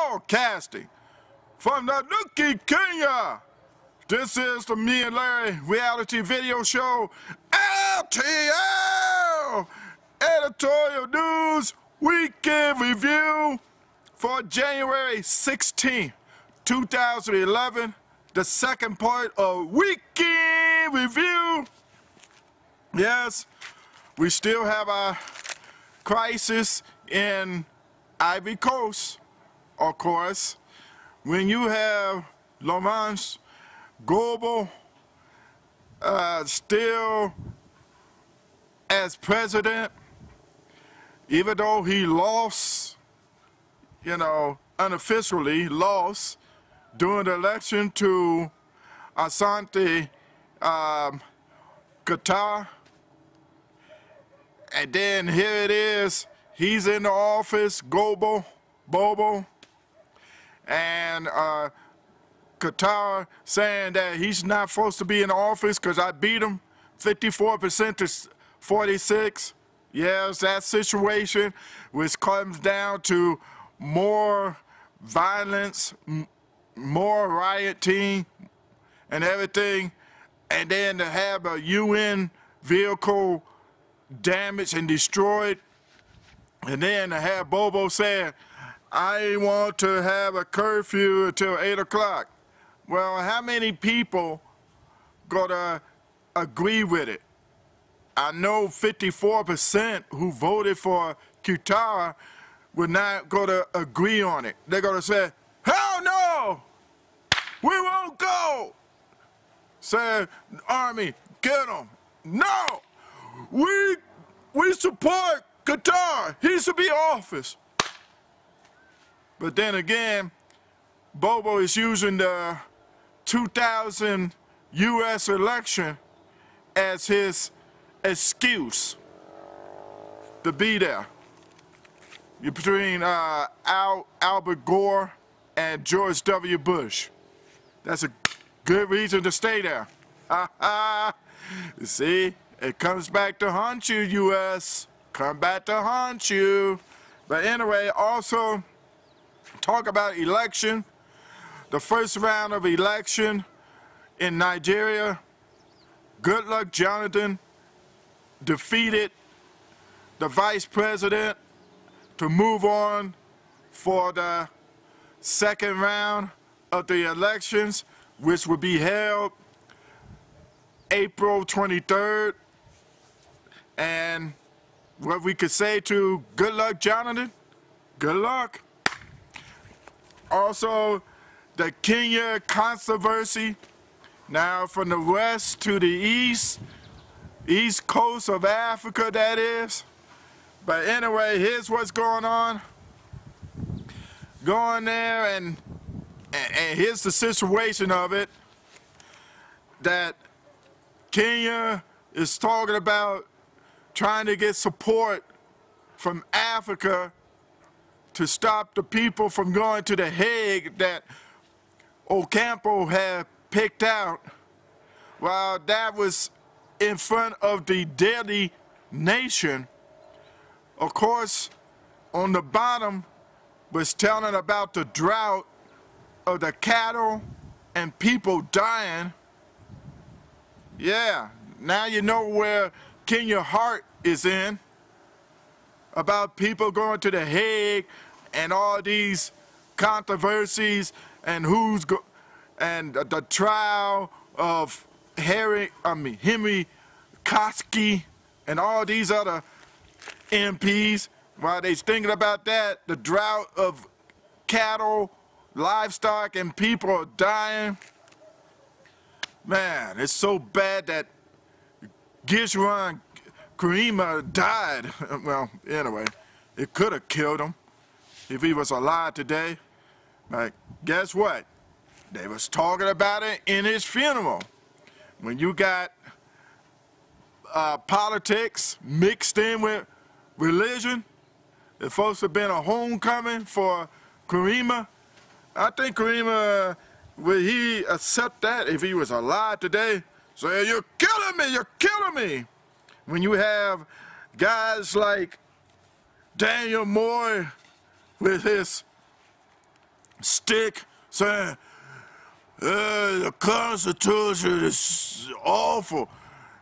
Broadcasting from the Nuki, Kenya. This is the Me and Larry reality video show, LTL, Editorial News Weekend Review for January 16th, 2011. The second part of Weekend Review. Yes, we still have a crisis in Ivory Coast, of course. When you have Laurent Gbagbo still as president, even though he lost, unofficially lost during the election to Asante Qatar. And then here it is, he's in the office, Bobo, and Qatar saying that he's not supposed to be in the office because I beat him 54% to 46. Yes, that situation, which comes down to more violence, more rioting and everything, and then to have a UN vehicle damaged and destroyed, and then to have Bobo saying, I want to have a curfew until 8 o'clock. Well, how many people gonna agree with it? I know 54% who voted for Qatar were not gonna agree on it. They're gonna say, hell no, we won't go. Say, Army, get them. No, we support Qatar. He should be office. But then again, Bobo is using the 2000 U.S. election as his excuse to be there. Between Albert Gore and George W. Bush. That's a good reason to stay there. You see, it comes back to haunt you, U.S. Come back to haunt you. But anyway, also talk about election. The first round of election in Nigeria, Goodluck Jonathan defeated the vice president to move on for the second round of the elections, which will be held April 23rd. And what we could say to Goodluck Jonathan, good luck. Also, the Kenya controversy, now from the west to the east coast of Africa, that is. But anyway, here's what's going on. Going there, and here's the situation of it, that Kenya is talking about trying to get support from Africa to stop the people from going to The Hague that Ocampo had picked out. Well, that was in front of the Daily Nation. Of course, on the bottom was telling about the drought of the cattle and people dying. Yeah, now you know where Kenya heart is in, about people going to The Hague and all these controversies and the trial of Henry Koski and all these other MPs. While they're thinking about that, the drought of cattle, livestock, and people are dying. Man, it's so bad that Kirima died. Well, anyway, it could have killed him if he was alive today. But guess what? They was talking about it in his funeral. When you got politics mixed in with religion, it's supposed to have been a homecoming for Kirima. I think Kirima, would he accept that if he was alive today? Say, you're killing me, you're killing me. When you have guys like Daniel Moore with his stick saying, the Constitution is awful.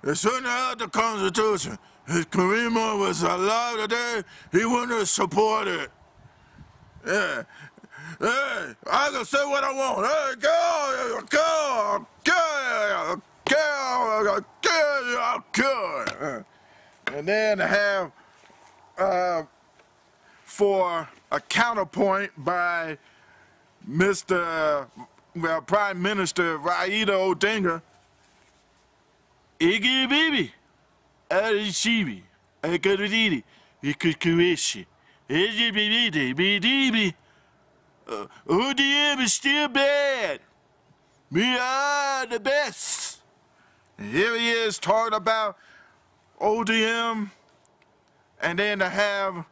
They shouldn't have the Constitution. If Kirima was alive today, he wouldn't have supported it. Yeah. Hey, I can say what I want. Hey, go. And then have for a counterpoint by Mr. Prime Minister Raila Odinga, Iggy Bibi, Arishibi, Akaridi, Ikukuishi, Iggy ODM is still bad. We are the best. And here he is talking about ODM, and then to have,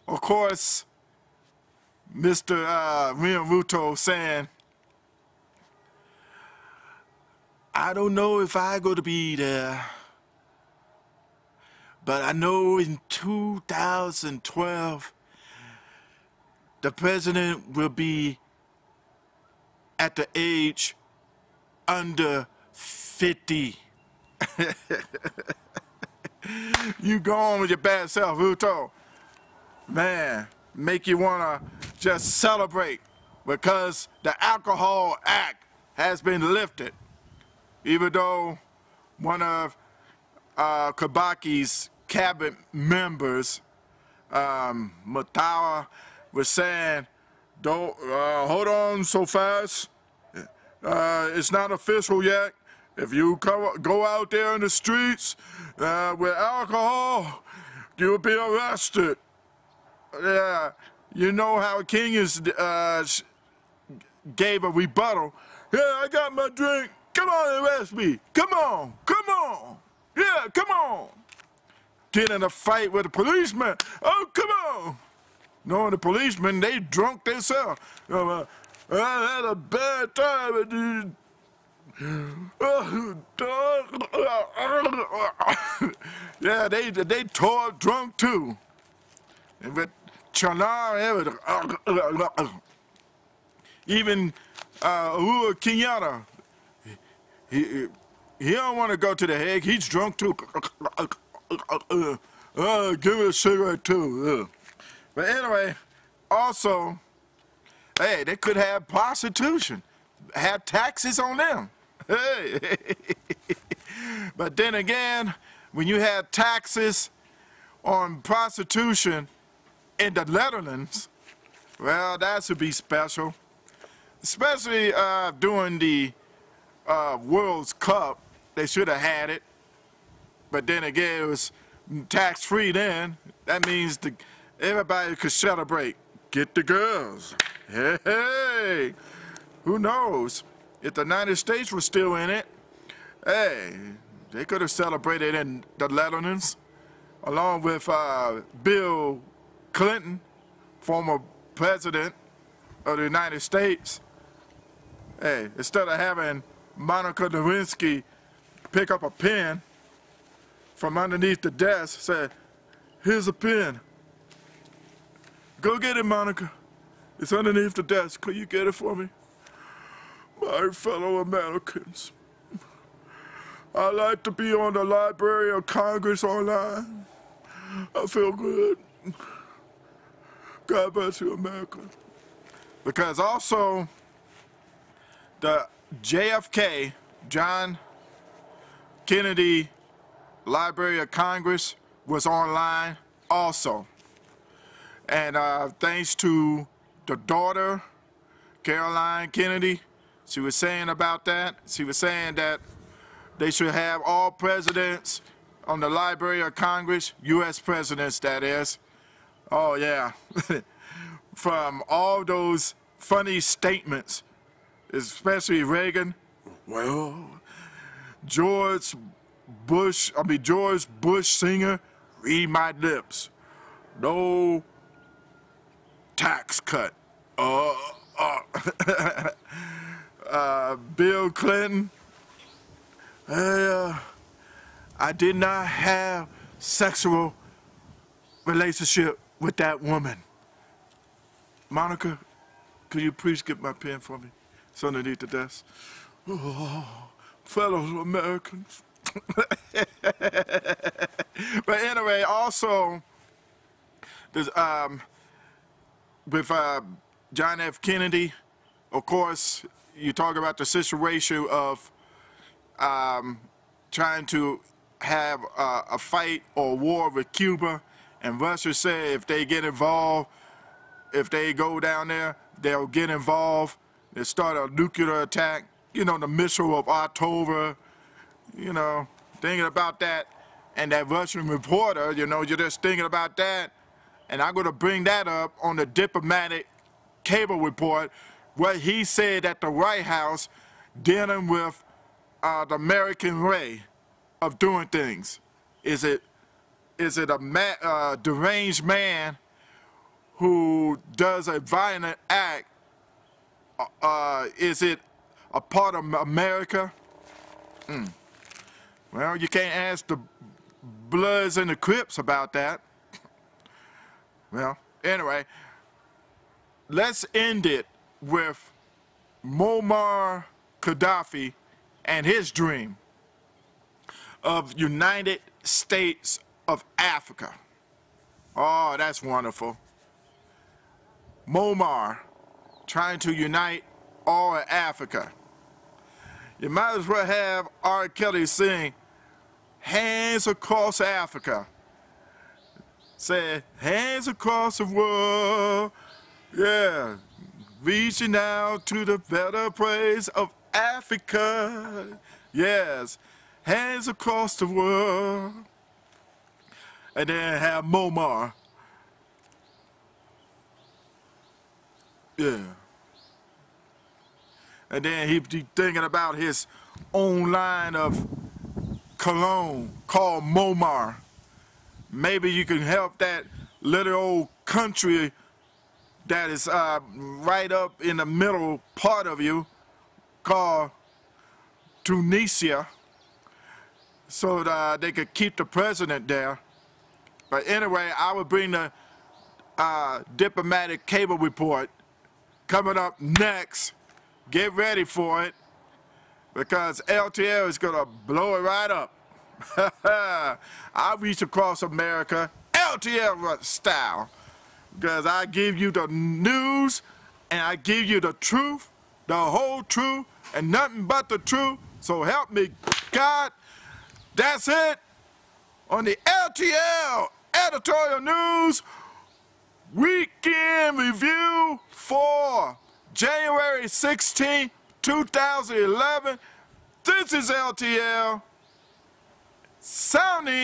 of course, Mr. Ruto saying, I don't know if I'm going to be there, but I know in 2012, the president will be at the age under 50. You go on with your bad self, Ruto. Man, make you want to just celebrate because the Alcohol Act has been lifted. Even though one of Kibaki's cabinet members, Matawa, was saying, don't hold on so fast. It's not official yet. If you go out there in the streets with alcohol, you'll be arrested. Yeah, you know how King is gave a rebuttal. Yeah, I got my drink. Come on, arrest me. Come on, come on. Yeah, come on. Get in a fight with a policeman. Oh, come on. No, the policemen, they drunk themselves. I had a bad time. Yeah, they tore up drunk too. And with Chana, everything. Even Uhuru Kenyatta, he don't want to go to the Hague. He's drunk too. Give me a cigarette too. But anyway, also, hey, they could have prostitution, have taxes on them. Hey. But then again, when you have taxes on prostitution in the Netherlands, well, that should be special. Especially during the World Cup, they should have had it. But then again, it was tax-free then. That means everybody could celebrate. Get the girls. Hey, hey. Who knows? If the United States was still in it, hey, they could have celebrated in the Netherlands, along with Bill Clinton, former president of the United States. Hey, instead of having Monica Lewinsky pick up a pen from underneath the desk, say, here's a pen. Go get it, Monica. It's underneath the desk. Could you get it for me? My fellow Americans, I like to be on the Library of Congress online. I feel good. God bless you, America. Because also, the JFK, John Kennedy Library of Congress was online also. And thanks to the daughter, Caroline Kennedy, she was saying about that. She was saying that they should have all presidents on the Library of Congress, U.S. presidents, that is. Oh, yeah. From all those funny statements, especially Reagan. Well, George Bush Sr., read my lips. No tax cut. Bill Clinton, I did not have sexual relationship with that woman. Monica, Could you please get my pen for me? It's underneath the desk. Oh, fellow Americans. But anyway, also, there's, with John F. Kennedy, of course, you talk about the situation of trying to have a fight or war with Cuba, and Russia said if they get involved, if they go down there, they'll get involved. They start a nuclear attack, you know, the missile of October, you know, thinking about that. And that Russian reporter, you know, you're just thinking about that. And I'm going to bring that up on the diplomatic cable report, what he said at the White House dealing with the American way of doing things. Is it a deranged man who does a violent act? Is it a part of America? Well, you can't ask the Bloods and the Crips about that. Well, anyway, let's end it with Mohmar Gaddafi and his dream of United States of Africa. Oh, that's wonderful. Mohmar trying to unite all of Africa. You might as well have R. Kelly sing "Hands Across Africa." Say, hands across the world, yeah, reaching out to the better place of Africa. Yes, hands across the world. And then have Mohmar. Yeah. And then he'd be thinking about his own line of cologne called Mohmar. Maybe you can help that little old country that is right up in the middle part of you called Tunisia, so that they could keep the president there. But anyway, I will bring the diplomatic cable report coming up next. Get ready for it, because LTL is going to blow it right up. I reach across America, LTL style, because I give you the news, and I give you the truth, the whole truth, and nothing but the truth. So help me, God. That's it on the LTL Editorial News Weekend Review for January 16, 2011. This is LTL. Sounding